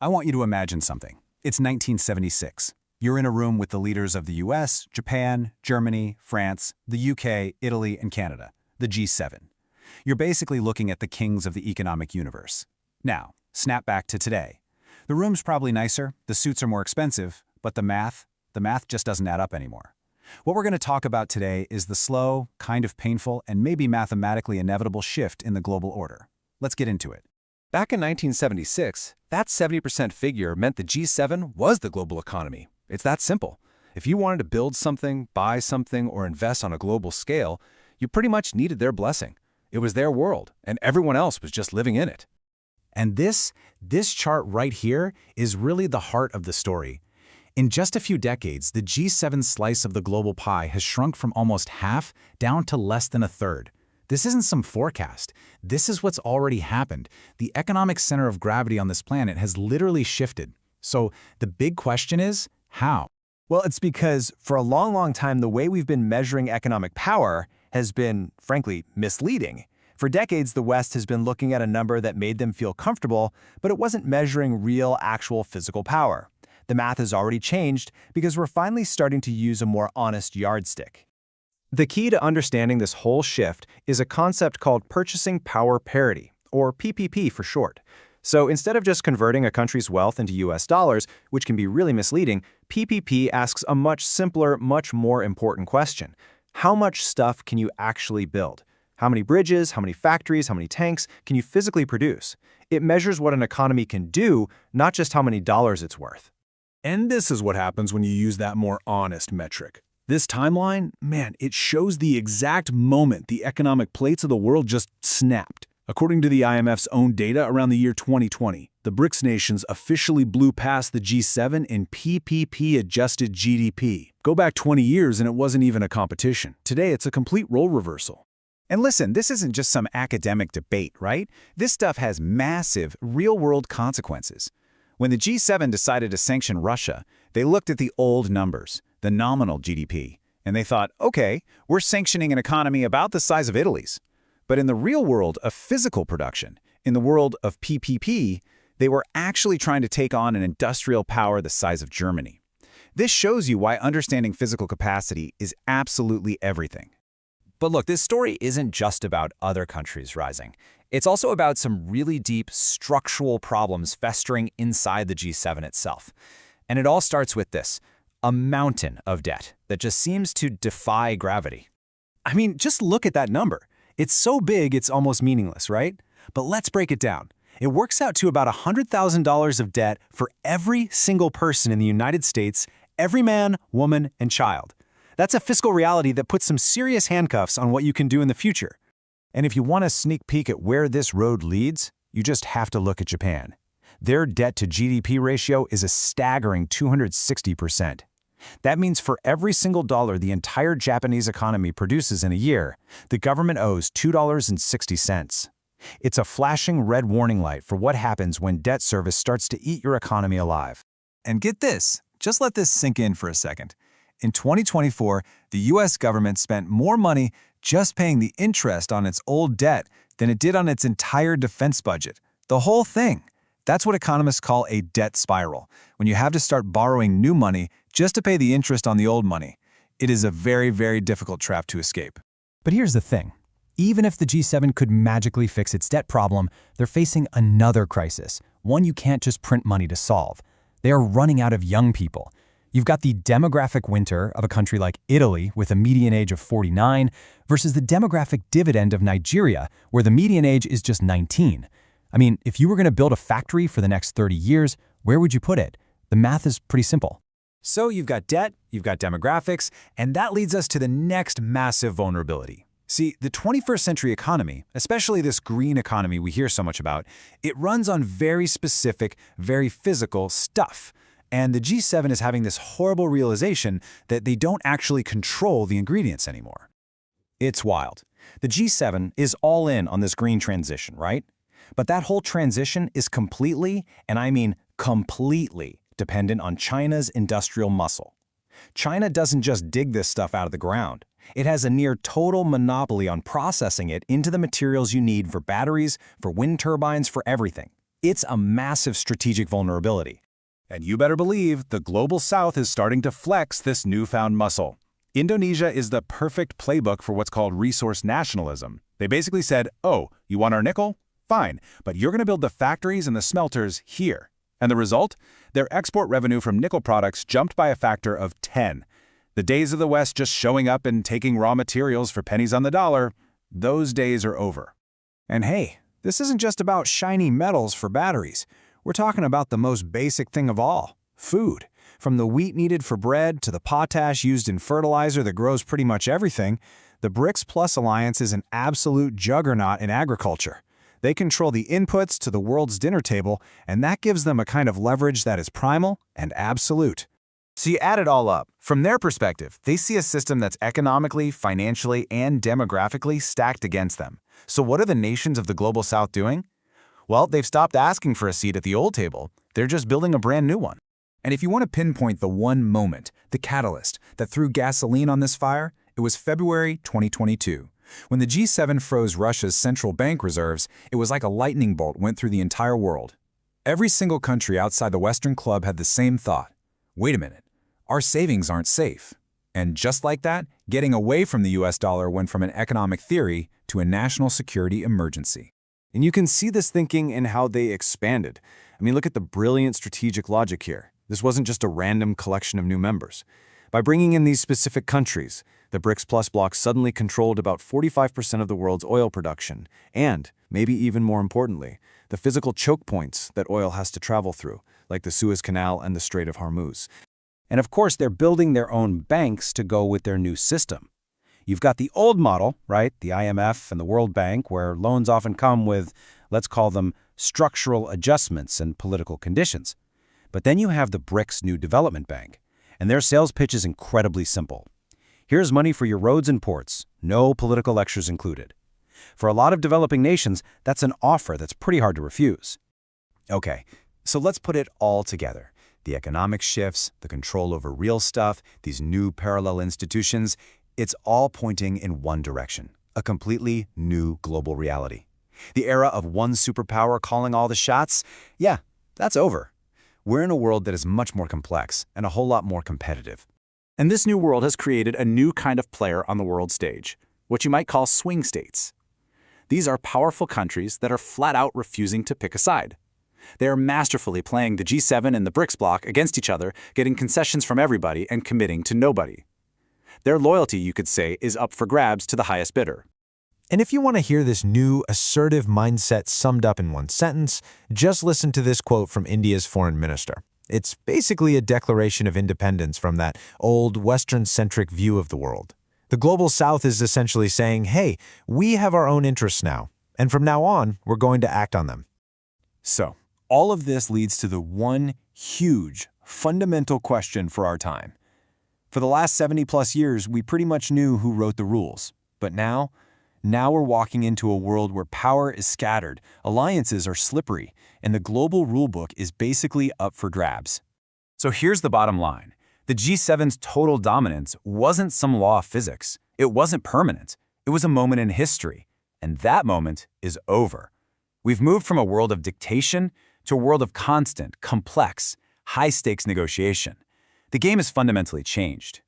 I want you to imagine something. It's 1976. You're in a room with the leaders of the US, Japan, Germany, France, the UK, Italy, and Canada, the G7. You're basically looking at the kings of the economic universe. Now, snap back to today. The room's probably nicer, the suits are more expensive, but the math just doesn't add up anymore. What we're going to talk about today is the slow, kind of painful, and maybe mathematically inevitable shift in the global order. Let's get into it. Back in 1976, that 70% figure meant the G7 was the global economy. It's that simple. If you wanted to build something, buy something, or invest on a global scale, you pretty much needed their blessing. It was their world, and everyone else was just living in it. And this chart right here is really the heart of the story. In just a few decades, the G7 slice of the global pie has shrunk from almost half down to less than a third. This isn't some forecast. This is what's already happened. The economic center of gravity on this planet has literally shifted. So the big question is, how? Well, it's because for a long, long time, the way we've been measuring economic power has been, frankly, misleading. For decades, the West has been looking at a number that made them feel comfortable, but it wasn't measuring real, actual physical power. The math has already changed because we're finally starting to use a more honest yardstick. The key to understanding this whole shift is a concept called purchasing power parity, or PPP for short. So instead of just converting a country's wealth into US dollars, which can be really misleading, PPP asks a much simpler, much more important question. How much stuff can you actually build? How many bridges, how many factories, how many tanks can you physically produce? It measures what an economy can do, not just how many dollars it's worth. And this is what happens when you use that more honest metric. This timeline, man, it shows the exact moment the economic plates of the world just snapped. According to the IMF's own data, around the year 2020, the BRICS nations officially blew past the G7 in PPP-adjusted GDP. Go back 20 years and it wasn't even a competition. Today, it's a complete role reversal. And listen, this isn't just some academic debate, right? This stuff has massive, real-world consequences. When the G7 decided to sanction Russia, they looked at the old numbers, the nominal GDP, and they thought, okay, we're sanctioning an economy about the size of Italy's. But in the real world of physical production, in the world of PPP, they were actually trying to take on an industrial power the size of Germany. This shows you why understanding physical capacity is absolutely everything. But look, this story isn't just about other countries rising. It's also about some really deep structural problems festering inside the G7 itself. And it all starts with this: a mountain of debt that just seems to defy gravity. I mean, just look at that number. It's so big, it's almost meaningless, right? But let's break it down. It works out to about $100,000 of debt for every single person in the United States, every man, woman, and child. That's a fiscal reality that puts some serious handcuffs on what you can do in the future. And if you want a sneak peek at where this road leads, you just have to look at Japan. Their debt-to-GDP ratio is a staggering 260%. That means for every single dollar the entire Japanese economy produces in a year, the government owes $2.60. It's a flashing red warning light for what happens when debt service starts to eat your economy alive. And get this, just let this sink in for a second. In 2024, the US government spent more money just paying the interest on its old debt than it did on its entire defense budget. The whole thing. That's what economists call a debt spiral, when you have to start borrowing new money just to pay the interest on the old money. It is a very, very difficult trap to escape. But here's the thing. Even if the G7 could magically fix its debt problem, they're facing another crisis, one you can't just print money to solve. They are running out of young people. You've got the demographic winter of a country like Italy with a median age of 49 versus the demographic dividend of Nigeria, where the median age is just 19. I mean, if you were going to build a factory for the next 30 years, where would you put it? The math is pretty simple. So you've got debt, you've got demographics, and that leads us to the next massive vulnerability. See, the 21st century economy, especially this green economy we hear so much about, it runs on very specific, very physical stuff. And the G7 is having this horrible realization that they don't actually control the ingredients anymore. It's wild. The G7 is all in on this green transition, right? But that whole transition is completely, and I mean completely, dependent on China's industrial muscle. China doesn't just dig this stuff out of the ground. It has a near total monopoly on processing it into the materials you need for batteries, for wind turbines, for everything. It's a massive strategic vulnerability. And you better believe the global south is starting to flex this newfound muscle. Indonesia is the perfect playbook for what's called resource nationalism. They basically said, oh, you want our nickel? Fine, but you're going to build the factories and the smelters here. And the result? Their export revenue from nickel products jumped by a factor of 10. The days of the West just showing up and taking raw materials for pennies on the dollar, those days are over. And hey, this isn't just about shiny metals for batteries. We're talking about the most basic thing of all, food. From the wheat needed for bread to the potash used in fertilizer that grows pretty much everything, the BRICS Plus Alliance is an absolute juggernaut in agriculture. They control the inputs to the world's dinner table, and that gives them a kind of leverage that is primal and absolute. So you add it all up. From their perspective, they see a system that's economically, financially, and demographically stacked against them. So what are the nations of the Global South doing? Well, they've stopped asking for a seat at the old table. They're just building a brand new one. And if you want to pinpoint the one moment, the catalyst, that threw gasoline on this fire, it was February 2022. When the G7 froze Russia's central bank reserves, it was like a lightning bolt went through the entire world. Every single country outside the Western club had the same thought. Wait a minute, our savings aren't safe. And just like that, getting away from the US dollar went from an economic theory to a national security emergency. And you can see this thinking in how they expanded. I mean, look at the brilliant strategic logic here. This wasn't just a random collection of new members. By bringing in these specific countries, the BRICS Plus bloc suddenly controlled about 45% of the world's oil production, and, maybe even more importantly, the physical choke points that oil has to travel through, like the Suez Canal and the Strait of Hormuz. And of course, they're building their own banks to go with their new system. You've got the old model, right, the IMF and the World Bank, where loans often come with, let's call them, structural adjustments and political conditions. But then you have the BRICS New Development Bank, and their sales pitch is incredibly simple. Here's money for your roads and ports, no political lectures included. For a lot of developing nations, that's an offer that's pretty hard to refuse. Okay, so let's put it all together. The economic shifts, the control over real stuff, these new parallel institutions, it's all pointing in one direction, a completely new global reality. The era of one superpower calling all the shots, yeah, that's over. We're in a world that is much more complex and a whole lot more competitive. And this new world has created a new kind of player on the world stage, what you might call swing states. These are powerful countries that are flat out refusing to pick a side. They are masterfully playing the G7 and the BRICS bloc against each other, getting concessions from everybody and committing to nobody. Their loyalty, you could say, is up for grabs to the highest bidder. And if you want to hear this new, assertive mindset summed up in one sentence, just listen to this quote from India's foreign minister. It's basically a declaration of independence from that old Western-centric view of the world. The Global South is essentially saying, hey, we have our own interests now, and from now on, we're going to act on them. So, all of this leads to the one huge, fundamental question for our time. For the last 70-plus years, we pretty much knew who wrote the rules. But now we're walking into a world where power is scattered, alliances are slippery, and the global rulebook is basically up for grabs. So here's the bottom line. The G7's total dominance wasn't some law of physics. It wasn't permanent. It was a moment in history. And that moment is over. We've moved from a world of dictation to a world of constant, complex, high-stakes negotiation. The game has fundamentally changed.